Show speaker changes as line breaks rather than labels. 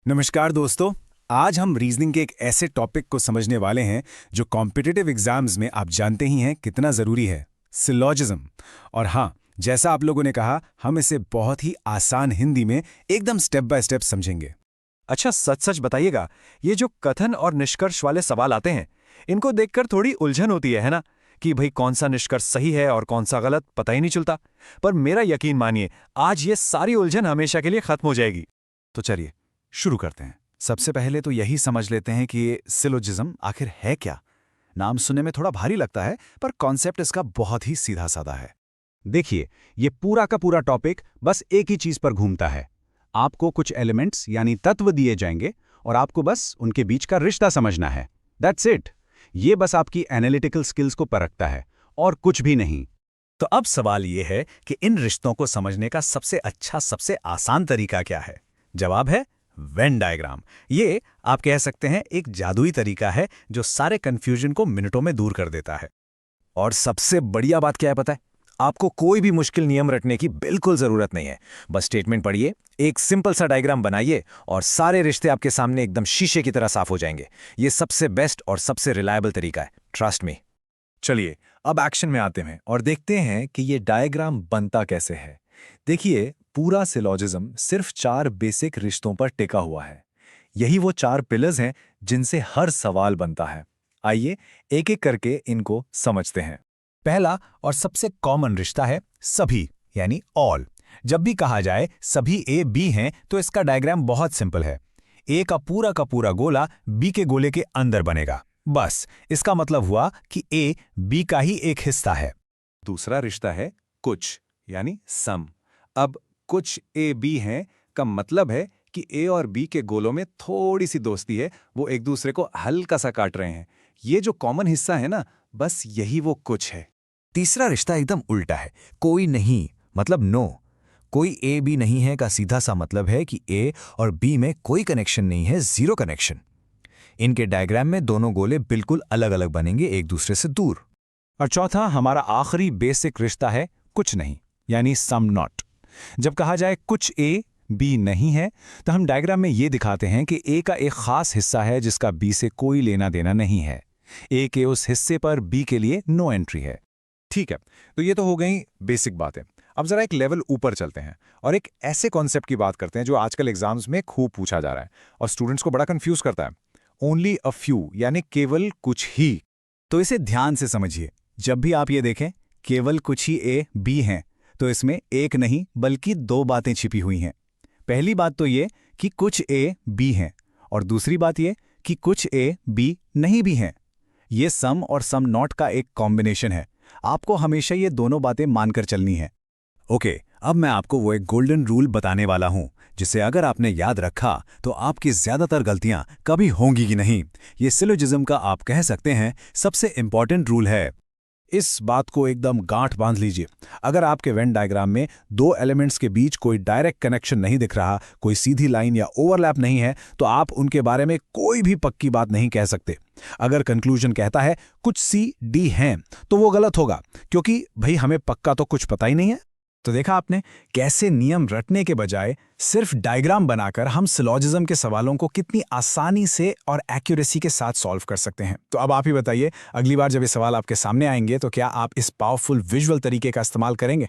नमस्कार दोस्तों। आज हम रीजनिंग के एक ऐसे टॉपिक को समझने वाले हैं जो कॉम्पिटिटिव एग्जाम्स में आप जानते ही हैं कितना ज़रूरी है, सिलॉजिज्म। और हाँ, जैसा आप लोगों ने कहा, हम इसे बहुत ही आसान हिंदी में एकदम स्टेप बाय स्टेप समझेंगे।
अच्छा, सच सच बताइएगा, ये जो कथन और निष्कर्ष वाले सवाल आते हैं, इनको देखकर थोड़ी उलझन होती है ना? कि भाई कौन सा निष्कर्ष सही है और कौन सा गलत, पता ही नहीं चलता। पर मेरा यकीन मानिए, आज ये सारी उलझन हमेशा के लिए खत्म हो जाएगी।
तो चलिए शुरू करते हैं। सबसे पहले तो यही समझ लेते हैं कि ये सिलोजिज्म आखिर है क्या। नाम सुनने में थोड़ा भारी लगता है, पर कॉन्सेप्ट इसका बहुत ही सीधा साधा है। देखिए, ये पूरा का पूरा टॉपिक बस एक ही चीज पर घूमता है। आपको कुछ एलिमेंट्स यानी तत्व दिए जाएंगे और आपको बस उनके बीच का रिश्ता समझना है। That's it. ये बस आपकी एनालिटिकल स्किल्स को परखता है और कुछ भी नहीं।
तो अब सवाल ये है कि इन रिश्तों को समझने का सबसे अच्छा, सबसे आसान तरीका क्या है? जवाब है वेन डायग्राम। ये आप कह सकते हैं एक जादुई तरीका है जो सारे कंफ्यूजन को मिनटों में दूर कर देता है। और सबसे बढ़िया बात क्या है पता है? आपको कोई भी मुश्किल नियम रटने की बिल्कुल जरूरत नहीं है। बस स्टेटमेंट पढ़िए, एक सिंपल सा डायग्राम बनाइए और सारे रिश्ते आपके सामने एकदम शीशे की तरह साफ हो जाएंगे। ये सबसे बेस्ट और सबसे रिलायबल तरीका है, ट्रस्ट मी।
चलिए अब एक्शन में आते हैं और देखते हैं कि ये डायग्राम बनता कैसे है। देखिए, पूरा सिलॉजिज्म सिर्फ 4 बेसिक रिश्तों पर टिका हुआ है। यही वो 4 पिलर्स हैं जिनसे हर सवाल बनता है। आइए एक एक करके इनको समझते हैं।
पहला और सबसे कॉमन रिश्ता है सभी, यानी ऑल। जब भी कहा जाए सभी ए बी हैं तो इसका डायग्राम बहुत सिंपल है। ए का पूरा गोला बी के गोले के अंदर बनेगा। बस इसका मतलब हुआ कि ए बी का ही एक हिस्सा है।
दूसरा रिश्ता है कुछ, यानी सम। अब कुछ ए बी हैं का मतलब है कि ए और बी के गोलों में थोड़ी सी दोस्ती है, वो एक दूसरे को हल्का सा काट रहे हैं। ये जो कॉमन हिस्सा है ना, बस यही वो कुछ है।
तीसरा रिश्ता एकदम उल्टा है, कोई नहीं मतलब नो। कोई ए बी नहीं है का सीधा सा मतलब है कि ए और बी में कोई कनेक्शन नहीं है, जीरो कनेक्शन। इनके डायग्राम में दोनों गोले बिल्कुल अलग अलग बनेंगे, एक दूसरे से दूर।
और चौथा, हमारा आखिरी बेसिक रिश्ता है कुछ नहीं, यानी सम नॉट। जब कहा जाए कुछ ए बी नहीं है, तो हम डायग्राम में ये दिखाते हैं कि ए का एक खास हिस्सा है जिसका बी से कोई लेना देना नहीं है। ए के उस हिस्से पर बी के लिए नो एंट्री है।
ठीक है, तो ये तो हो गई बेसिक बातें। अब जरा एक लेवल ऊपर चलते हैं और एक ऐसे कॉन्सेप्ट की बात करते हैं जो आजकल एग्जाम्स में खूब पूछा जा रहा है और स्टूडेंट्स को बड़ा कंफ्यूज करता है। ओनली अ फ्यू, यानी केवल कुछ ही।
तो इसे ध्यान से समझिए। जब भी आप ये देखें केवल कुछ ही ए बी हैं, तो इसमें एक नहीं बल्कि 2 बातें छिपी हुई हैं। पहली बात तो ये कि कुछ ए बी हैं, और दूसरी बात ये कि कुछ ए बी नहीं भी हैं। ये सम और सम नॉट का एक कॉम्बिनेशन है। आपको हमेशा ये दोनों बातें मानकर चलनी है। ओके, अब मैं आपको वो एक गोल्डन रूल बताने वाला हूं जिसे अगर आपने याद रखा तो आपकी ज्यादातर गलतियां कभी होंगी ही नहीं। ये सिलोजिज्म का आप कह सकते हैं सबसे इंपॉर्टेंट रूल है। इस बात को एकदम गांठ बांध लीजिए। अगर आपके वेन डायग्राम में 2 एलिमेंट्स के बीच कोई डायरेक्ट कनेक्शन नहीं दिख रहा, कोई सीधी लाइन या ओवरलैप नहीं है, तो आप उनके बारे में कोई भी पक्की बात नहीं कह सकते। अगर कंक्लूजन कहता है कुछ सी डी हैं, तो वो गलत होगा, क्योंकि भाई हमें पक्का तो कुछ पता ही नहीं है। तो देखा आपने कैसे नियम रटने के बजाय सिर्फ डायग्राम बनाकर हम सिलॉजिज्म के सवालों को कितनी आसानी से और एक्यूरेसी के साथ सॉल्व कर सकते हैं। तो अब आप ही बताइए, अगली बार जब ये सवाल आपके सामने आएंगे तो क्या आप इस पावरफुल विजुअल तरीके का इस्तेमाल करेंगे?